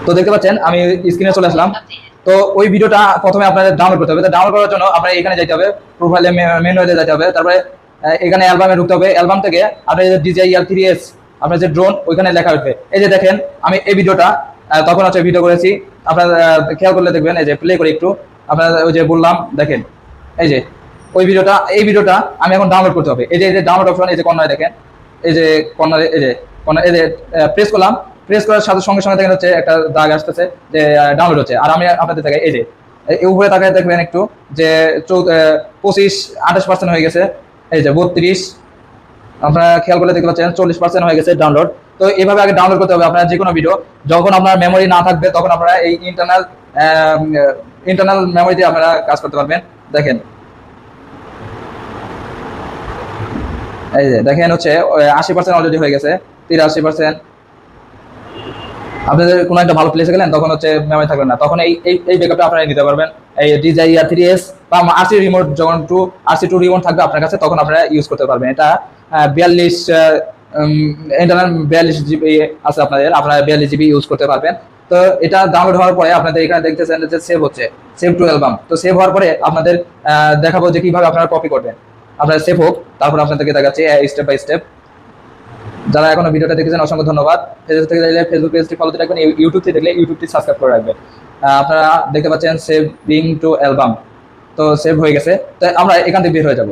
তো দেখতে পাচ্ছেন আমি স্ক্রিনে চলে আসলাম। তো ওই ভিডিওটা প্রথমে আপনাদের ডাউনলোড করতে হবে। তো ডাউনলোড করার জন্য আপনার এখানে যেতে হবে, প্রোফাইলে মেনুতে যেতে হবে, তারপরে এখানে অ্যালবামে ঢুকতে হবে। অ্যালবাম থেকে আপনার DJI L3s আপনার যে ড্রোন ওইখানে লেখা উঠবে। এই যে দেখেন আমি এই ভিডিওটা তখন হচ্ছে ভিডিও করেছি, আপনার খেয়াল করলে দেখবেন। এই যে প্লে করে একটু, আপনার ওই যে বললাম দেখেন, এই যে এই ভিডিওটা আমি এখন ডাউনলোড করতে হবে। এই যে ডাউনলোড অপশন, এই যে কর্নারে দেখেন, এই যে কর্নারে, এই যে কর্নারে, এই যে প্রেস করলাম। প্রেস করার সাথে সঙ্গে সঙ্গে দেখেন হচ্ছে একটা দাগ আসতেছে যে ডাউনলোড হচ্ছে। আর আমি আপনাদের দেখাই, এই যে উপরে তাকায় দেখবেন একটু যে 28% হয়ে গেছে। এই যে 32, আপনারা খেয়াল করলে দেখতে পাচ্ছেন 40% হয়ে গেছে ডাউনলোড। তো এইভাবে আগে ডাউনলোড করতে হবে আপনারা যে কোনো ভিডিও। যখন আপনার মেমোরি না থাকবে তখন আপনারা এই ইন্টারনাল মেমোরিতে আপনারা কাজ করতে পারবেন। দেখেন, এই যে দেখেন হচ্ছে 80% অলরেডি হয়ে গেছে, 83%। আপনাদের কোনো একটা ভালো প্লেসে গেলেন তখন হচ্ছে মেমোরি থাকবে না, তখন এই ব্যাকআপটা আপনারা নিতে পারবেন। এই DJI R3s বা RC রিমোট, যখন RC2 রিমোট থাকবে আপনার কাছে তখন আপনারা ইউজ করতে পারবেন। এটা 42 ইন্টারনাল 42 জিবি আছে আপনাদের, আপনারা 42 জিবি ইউজ করতে পারবেন। তো এটা ডাউনলোড হওয়ার পরে আপনাদের এখানে দেখতেছেন যে সেভ হচ্ছে, সেভ টু অ্যালবাম। তো সেভ হওয়ার পরে আপনাদের দেখাবো যে কিভাবে আপনারা কপি করবেন। আপনারা সেভ হোক, তারপর আপনাদেরকে দেখাচ্ছি স্টেপ বাই স্টেপ। যারা এখনো ভিডিওটা দেখেছেন অসংখ্য ধন্যবাদ। ফেসবুক থেকে দেখলে ফেসবুক পেজটি ফলোতে রাখবেন, ইউটিউব থেকে দেখলে ইউটিউবটি সাবস্ক্রাইব করে রাখবেন। আপনারা দেখতে পাচ্ছেন সেভিং টু অ্যালবাম, তো সেভ হয়ে গেছে। তো আমরা এখান থেকে বের হয়ে যাব।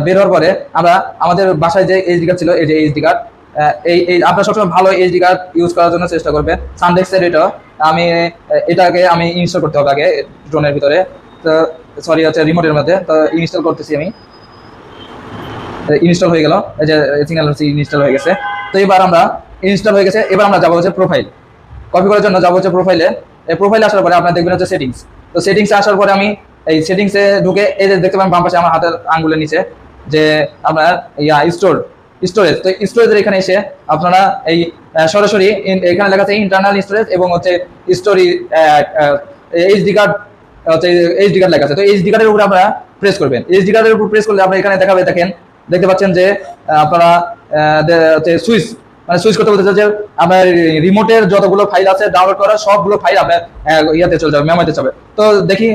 বের হওয়ার পরে আমরা আমাদের বাসায় যে এইচডি কার্ড ছিল, এই যে এইচডি কার্ড, এই আপনারা সবসময় ভালো এইচডি কার্ড ইউজ করার জন্য চেষ্টা করবেন। সানডেক্সের এটাকে আমি ইনস্টল করতে হবে আগে ড্রোনের ভিতরে। তো সরি হচ্ছে রিমোটের মধ্যে। তো ইনস্টল করতেছি আমি। ইনস্টল হয়ে গেল, এই যে সিগন্যাল ইনস্টল হয়ে গেছে। তো এবার আমরা ইনস্টল হয়ে গেছে, এবার আমরা যাবো হচ্ছে প্রোফাইল। কপি করার জন্য যাবো হচ্ছে প্রোফাইলে। এই প্রোফাইলে আসার পরে আপনারা দেখবেন হচ্ছে সেটিংস। তো সেটিংসে আসার পরে আমি এই সেটিংসে ঢুকে, এই যে দেখতে পাবেন বাম পাশে আমার হাতের আঙ্গুলের নিচে যে আপনার স্টোরেজ। তো স্টোরেজের এখানে এসে আপনারা এই সরাসরি এখানে লেখা আছে ইন্টারনাল স্টোরেজ এবং হচ্ছে স্টোরি এইচডি কার্ড, হচ্ছে এইচডি কার্ড লেখা আছে। তো এইচডি কার্ডের উপরে আপনারা প্রেস করবেন। এইচডি কার্ডের উপর প্রেস করলে আপনার এখানে দেখাবে, দেখেন দেখতে পাচ্ছেন যে আপনারা সুইচ, মানে সুইচ করতে বলতেছে যে আপনার রিমোটের যতগুলো ফাইল আছে ডাউনলোড করা সবগুলো ফাইল আপনার ইয়াতে চলে যাবে, মেমোরিতে যাবে। তো দেখি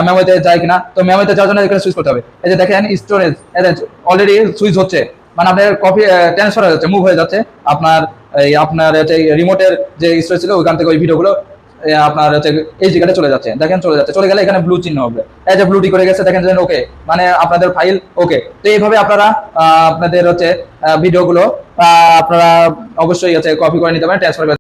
মেমোরিতে যায় কিনা। তো মেমোরিতে যাওয়ার জন্য এখানে সুইচ করতে হবে। এই যে দেখেন স্টোরেজ অলরেডি সুইচ হচ্ছে, মানে আপনার কপি ট্রান্সফার হয়ে যাচ্ছে, মুভ হয়ে যাচ্ছে। আপনার রিমোটের যে স্টোরেজ ছিল ওইখান থেকে ওই ভিডিওগুলো আপনার হচ্ছে এই জায়গাটা চলে যাচ্ছে। দেখেন চলে যাচ্ছে, চলে গেলে এখানে ব্লু চিহ্ন হবে, এই যে ব্লুটি করে গেছে, দেখেন ওকে, মানে আপনাদের ফাইল ওকে। তো এইভাবে আপনারা আপনাদের হচ্ছে ভিডিওগুলো আপনারা অবশ্যই হচ্ছে কপি করে নিতে পারেন, ট্রান্সফার